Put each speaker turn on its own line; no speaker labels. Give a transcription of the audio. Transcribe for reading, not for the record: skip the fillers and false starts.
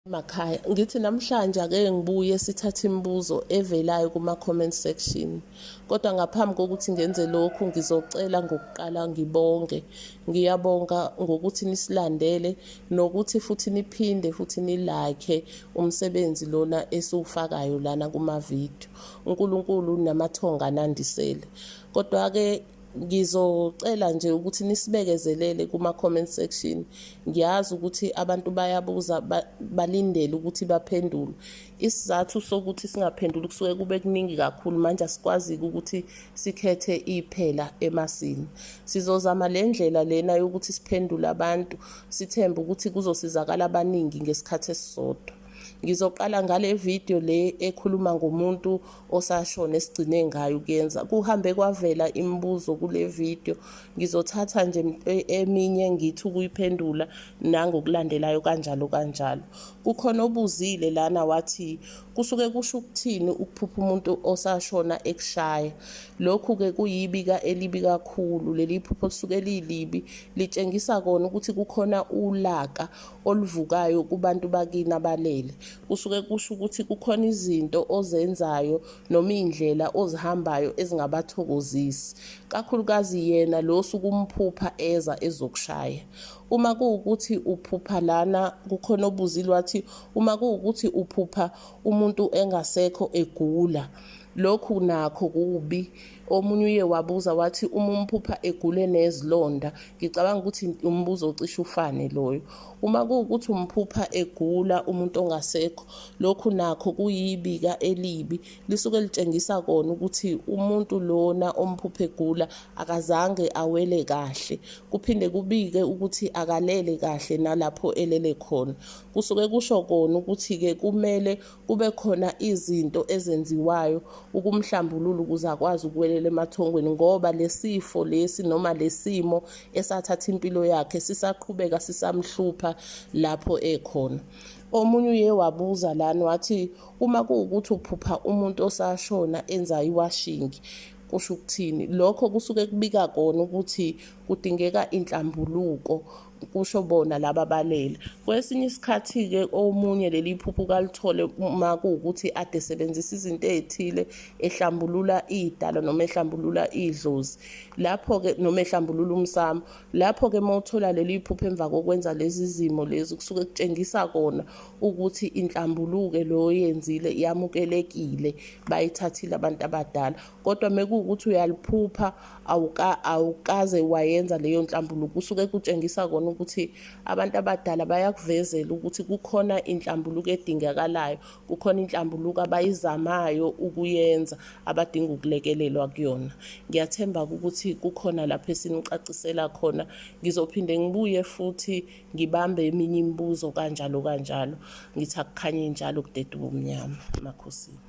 Makhaya, ngithi namhlanje ake ngibuye sithathe imibuzo evelayo kuma-comment section. Kodwa ngaphambi kokuthi ngenze lokhu ngizocela ngokuqala ngibonge. Ngiyabonga ngokuthi nisilandele nokuthi futhi niphinde futhi nilike umsebenzi lona esiwufakayo lana kuma-video. uNkulunkulu namathonga anandisele. Kodwa-ke ngizocela nje ukuthi nisibekezelele kuma-comment section. Ngiyazi ukuthi abantu bayabuza balindele ukuthi baphendule. Isizathu sokuthi singaphenduli kusuke kube kuningi kakhulu, manje asikwazi ukuthi sikhethe iphela emasini. Sizozama le ndlela lena yokuthi siphendule abantu, sithembe ukuthi kuzosizakala abaningi ngesikhathi esisodwa. Ngizoqala ngale video le ekhuluma ngomuntu osashona esigcine ngayo ukuyenza. Kuhambe kwavela imibuzo kule video, ngizothatha nje eminye ngithi ukuyiphendula nangokulandelayo kanjalo kanjalo. Kukhona obuzile lana wathi kusuke kusho ukuthini ukuphupha umuntu osashona ekushaya. Lokhu-ke kuyibika elibi kakhulu. Leli phupho lisuke lilibi, litshengisa kona ukuthi kukhona ulaka oluvukayo kubantu bakini abalele. Kusuke kusho ukuthi kukhona izinto ozenzayo noma indlela ozihambayo ezingabathokozisi, kakhulukazi yena lo suku umphupha eza ezokushaya. Uma kuwukuthi uphupha lana, kukhona obuzile wathi uma kuwukuthi uphupha umuntu engasekho egula, lokhu nakho kubi. Omunye uye wabuza wathi uma umphupha egule nezilonda. Ngicabanga ukuthi umbuzo ocishe ufane loyo. Uma kuwukuthi umphupha egula umuntu ongasekho, lokhu nakho kuyibika elibi, lisuke litshengisa kona ukuthi umuntu lona omphupha egula akazange awele kahle. Kuphinde kubike ukuthi akalele kahle nalapho elele khona. Kusuke kusho kona ukuthi-ke kumele kube khona izinto ezenziwayo ukumhlambulula ukuze akwazi ukwelela emathongweni, ngoba lesifo lesi noma lesimo esathatha impilo yakhe sisaqhubeka sisamhlupha lapho ekhona. Omunye uye wabuza lana wathi uma kuwukuthi uphupha umuntu osashona enza iwashingi kusho ukuthini. Lokho kusuke kubika kona ukuthi kudingeka inhlambuluko, kusho bona laba balele. Kwesinye isikhathi-ke omunye leli phupho kalithole uma kuwukuthi ade sebenzisa izinto ezithile, ehlambulula idala noma ehlambulula idlozi. Lapho-ke noma ehlambulula umsamo. Lapho-ke mawuthola leli phupho emva kokwenza lezi zimo lezi, kusuke kutshengisa kona ukuthi inhlambuluke lo yenzile yamukelekile, bayithathile abantu abadala. Kodwa mekuwukuthi uyaliphupha awukaze wayenza leyo nhlambuluko, kusuke kutshengisa kona ukuthi abantu abadala bayakuvezela ukuthi kukhona inhlambuluko edingakalayo, kukhona inhlambuluko abayizamayo ukuyenza abadinga ukulekelelwa kuyona. Ngiyathemba ukuthi kukhona lapho esinicacisela khona. Ngizophinde ngibuye futhi ngibambe eminye imibuzo kanjalo kanjalo. Ngithi akukhanye njalo kudede ubumnyama. Makhosini.